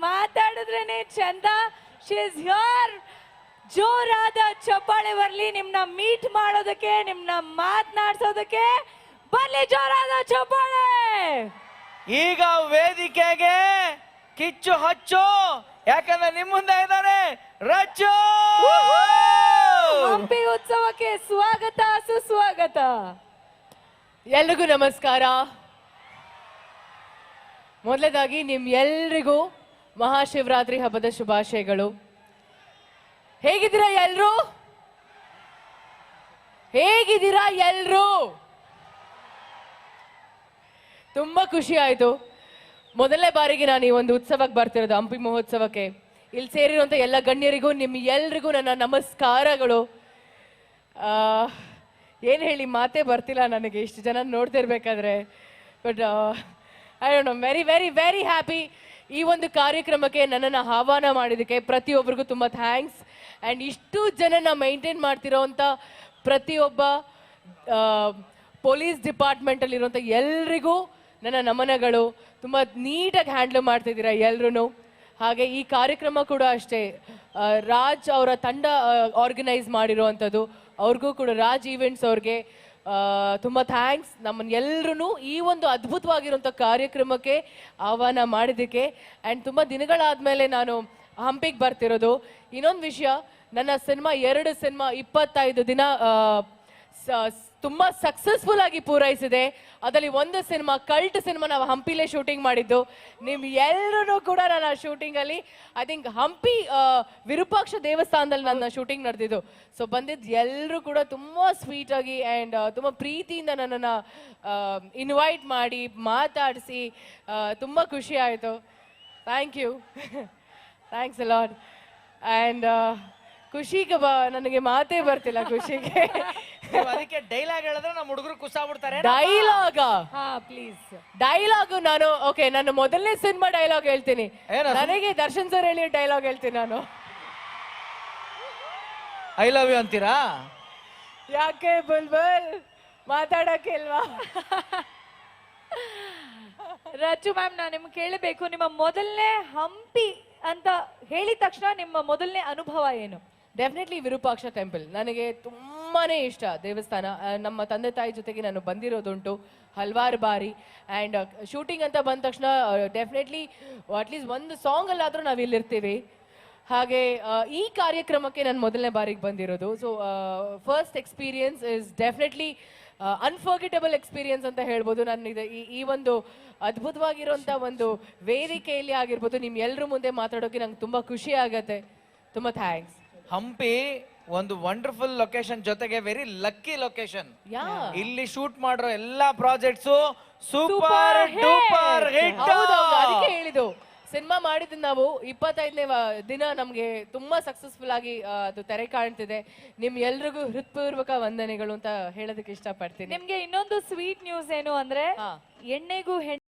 ಮಾತಾಡಿದ್ರೇನೆ ಚಂದ. She is here. ಜೋರಾದ ಚಪ್ಪಾಳೆ ಬರ್ಲಿ ನಿಮ್ನ ಮೀಟ್ ಮಾಡೋದಕ್ಕೆ, ನಿಮ್ನ ಮಾತನಾಡ್ಸೋದಕ್ಕೆ. ಬರ್ಲಿ ಜೋರಾದ ಚಪ್ಪಾಳೆ. ಈಗ ವೇದಿಕೆಗೆ ಕಿಚ್ಚು ಹಚ್ಚು, ಯಾಕಂದ್ರೆ ನಿಮ್ಮ ಮುಂದೆ ಇದ್ದಾರೆ ರಚ್ಚು. ಹಂಪಿ ಉತ್ಸವಕ್ಕೆ ಸ್ವಾಗತ, ಸುಸ್ವಾಗತ. ಎಲ್ರಿಗೂ ನಮಸ್ಕಾರ. ಮೊದಲದಾಗಿ ನಿಮ್ ಎಲ್ರಿಗೂ ಮಹಾಶಿವರಾತ್ರಿ ಹಬ್ಬದ ಶುಭಾಶಯಗಳು. ಹೇಗಿದ್ದೀರಾ ಎಲ್ರು? ಹೇಗಿದ್ದೀರಾ ಎಲ್ರು? ತುಂಬಾ ಖುಷಿ ಆಯ್ತು. ಮೊದಲನೇ ಬಾರಿಗೆ ನಾನು ಈ ಒಂದು ಉತ್ಸವಕ್ಕೆ ಬರ್ತಿರೋದು, ಹಂಪಿ ಮಹೋತ್ಸವಕ್ಕೆ. ಇಲ್ಲಿ ಸೇರಿರುವಂತ ಎಲ್ಲ ಗಣ್ಯರಿಗೂ ನಿಮ್ ಎಲ್ರಿಗೂ ನನ್ನ ನಮಸ್ಕಾರಗಳು. ಏನು ಹೇಳಿ ಮಾತೇ ಬರ್ತಿಲ್ಲ ನನಗೆ ಇಷ್ಟು ಜನ ನೋಡ್ತಿರ್ಬೇಕಾದ್ರೆ. But I don't know, very very very happy. ಈ ಒಂದು ಕಾರ್ಯಕ್ರಮಕ್ಕೆ ನನ್ನನ್ನು ಆಹ್ವಾನ ಮಾಡಿದ್ದಕ್ಕೆ ಪ್ರತಿಯೊಬ್ಬರಿಗೂ ತುಂಬ ಥ್ಯಾಂಕ್ಸ್. ಆ್ಯಂಡ್ ಇಷ್ಟು ಜನನ ಮೈಂಟೈನ್ ಮಾಡ್ತಿರೋವಂಥ ಪ್ರತಿಯೊಬ್ಬ ಪೊಲೀಸ್ ಡಿಪಾರ್ಟ್ಮೆಂಟಲ್ಲಿರುವಂಥ ಎಲ್ರಿಗೂ ನನ್ನ ನಮನಗಳು. ತುಂಬ ನೀಟಾಗಿ ಹ್ಯಾಂಡ್ಲ್ ಮಾಡ್ತಿದ್ದೀರಾ ಎಲ್ರೂ. ಹಾಗೆ ಈ ಕಾರ್ಯಕ್ರಮ ಕೂಡ ಅಷ್ಟೇ, ರಾಜ್ ಅವರ ತಂಡ ಆರ್ಗನೈಸ್ ಮಾಡಿರೋವಂಥದ್ದು. ಅವ್ರಿಗೂ ಕೂಡ ರಾಜ್ ಈವೆಂಟ್ಸ್ ಅವ್ರಿಗೆ ತುಂಬ ಥ್ಯಾಂಕ್ಸ್. ನಮ್ಮನ್ನು ಎಲ್ಲರೂ ಈ ಒಂದು ಅದ್ಭುತವಾಗಿರುವಂಥ ಕಾರ್ಯಕ್ರಮಕ್ಕೆ ಆಹ್ವಾನ ಮಾಡಿದ್ದಕ್ಕೆ. ಆ್ಯಂಡ್ ತುಂಬ ದಿನಗಳಾದಮೇಲೆ ನಾನು ಹಂಪಿಗೆ ಬರ್ತಿರೋದು. ಇನ್ನೊಂದು ವಿಷಯ, ನನ್ನ ಸಿನಿಮಾ 2 ಸಿನಿಮಾ 25 ದಿನ ತುಂಬ ಸಕ್ಸಸ್ಫುಲ್ ಆಗಿ ಪೂರೈಸಿದೆ. ಅದರಲ್ಲಿ ಒಂದು ಸಿನಿಮಾ, ಕಲ್ಟ್ ಸಿನಿಮಾ, ನಾವು ಹಂಪಿಲೇ ಶೂಟಿಂಗ್ ಮಾಡಿದ್ದು. ನಿಮ್ ಎಲ್ಲರೂ ಕೂಡ ನನ್ನ ಶೂಟಿಂಗಲ್ಲಿ, ಐ ಥಿಂಕ್ ಹಂಪಿ ವಿರೂಪಾಕ್ಷ ದೇವಸ್ಥಾನದಲ್ಲಿ ನನ್ನ ಶೂಟಿಂಗ್ ನಡೆದಿದ್ದು. ಸೊ ಬಂದಿದ್ದು ಎಲ್ಲರೂ ಕೂಡ ತುಂಬ ಸ್ವೀಟಾಗಿ ಆ್ಯಂಡ್ ತುಂಬ ಪ್ರೀತಿಯಿಂದ ನನ್ನನ್ನು ಇನ್ವೈಟ್ ಮಾಡಿ ಮಾತಾಡಿಸಿ ತುಂಬ ಖುಷಿ ಆಯಿತು. Thank you. Thanks a lot. And ಖುಷಿಗೆ ನನಗೆ ಮಾತೇ ಬರ್ತಿಲ್ಲ ಖುಷಿಗೆ. ಅದಕ್ಕೆ ಡೈಲಾಗ್ ಹೇಳಿದ್ರೆ ನಮ್ಮ ಹುಡುಗರು ಕುಸಾಗ್ಬಿಡ್ತಾರೆ. ಡೈಲಾಗ? ಹಾ ಪ್ಲೀಸ್. ಡೈಲಾಗ್ ನಾನು ಓಕೆ, ನನ್ನ ಮೊದಲನೇ ಸಿನಿಮಾ ಡೈಲಾಗ್ ಹೇಳ್ತೀನಿ. ನನಗೆ ದರ್ಶನ್ ಸರ್ ಹೇಳಿ ಡೈಲಾಗ್ ಹೇಳ್ತೀನಿ ನಾನು. ಐ ಲವ್ ಯು ಅಂತೀರಾ? ಯಾಕೆ ಬುಲ್ಬುಲ್ ಮಾತಾಡಕ್ಕೆ ಇಲ್ವಾ? ರಚ್ಚು ಮ್ಯಾಮ್, ನಾನು ನಿಮ್ಗೆ ಕೇಳಬೇಕು, ನಿಮ್ಮ ಮೊದಲನೇ ಹಂಪಿ ಅಂತ ಹೇಳಿದ ತಕ್ಷಣ ನಿಮ್ಮ ಮೊದಲನೇ ಅನುಭವ ಏನು? ಡೆಫಿನೆಟ್ಲಿ ವಿರೂಪಾಕ್ಷ ಟೆಂಪಲ್ ನನಗೆ ತುಂಬಾನೇ ಇಷ್ಟ ದೇವಸ್ಥಾನ. ನಮ್ಮ ತಂದೆ ತಾಯಿ ಜೊತೆಗೆ ನಾನು ಬಂದಿರೋದುಂಟು ಹಲವಾರು ಬಾರಿ. ಆ್ಯಂಡ್ ಶೂಟಿಂಗ್ ಅಂತ ಬಂದ ತಕ್ಷಣ ಡೆಫಿನೆಟ್ಲಿ ಅಟ್ಲೀಸ್ಟ್ ಒಂದು ಸಾಂಗಲ್ಲಾದರೂ ನಾವು ಇಲ್ಲಿರ್ತೀವಿ. ಹಾಗೆ ಈ ಕಾರ್ಯಕ್ರಮಕ್ಕೆ ನಾನು ಮೊದಲನೇ ಬಾರಿಗೆ ಬಂದಿರೋದು. So first experience is definitely unforgettable experience ಅಂತ ಹೇಳ್ಬೋದು. ನಾನು ಇದು ಈ ಒಂದು ಅದ್ಭುತವಾಗಿರುವಂಥ ಒಂದು ವೇದಿಕೆಯಲ್ಲಿ ಆಗಿರ್ಬೋದು, ನಿಮ್ಮ ಎಲ್ಲರ ಮುಂದೆ ಮಾತಾಡೋಕೆ ನಂಗೆ ತುಂಬ ಖುಷಿ ಆಗತ್ತೆ. ತುಂಬ ಥ್ಯಾಂಕ್ಸ್. ಹಂಪಿ ಒಂದು ವಂಡರ್ಫುಲ್ ಲೊಕೇಶನ್, ಜೊತೆಗೆ ವೆರಿ ಲಕ್ಕಿ ಲೊಕೇಶನ್. ಇಲ್ಲಿ ಶೂಟ್ ಮಾಡಿರೋ ಎಲ್ಲಾ ಪ್ರಾಜೆಕ್ಟ್ಸು ಸೂಪರ್ ಡೂಪರ್ ಹಿಟ್. ಅದಕ್ಕೆ ಹೇಳಿದ್ದು, ಸಿನಿಮಾ ಮಾಡಿದ್ದು ನಾವು 25ನೇ ದಿನ ನಮಗೆ ತುಂಬಾ ಸಕ್ಸಸ್ಫುಲ್ ಆಗಿ ಅದು ತೆರೆ ಕಾಣ್ತಿದೆ. ನಿಮ್ ಎಲ್ರಿಗೂ ಹೃತ್ಪೂರ್ವಕ ವಂದನೆಗಳು ಅಂತ ಹೇಳೋದಕ್ಕೆ ಇಷ್ಟಪಡ್ತೀನಿ. ನಿಮ್ಗೆ ಇನ್ನೊಂದು ಸ್ವೀಟ್ ನ್ಯೂಸ್ ಏನು ಅಂದ್ರೆ, ಎಣ್ಣೆಗೂ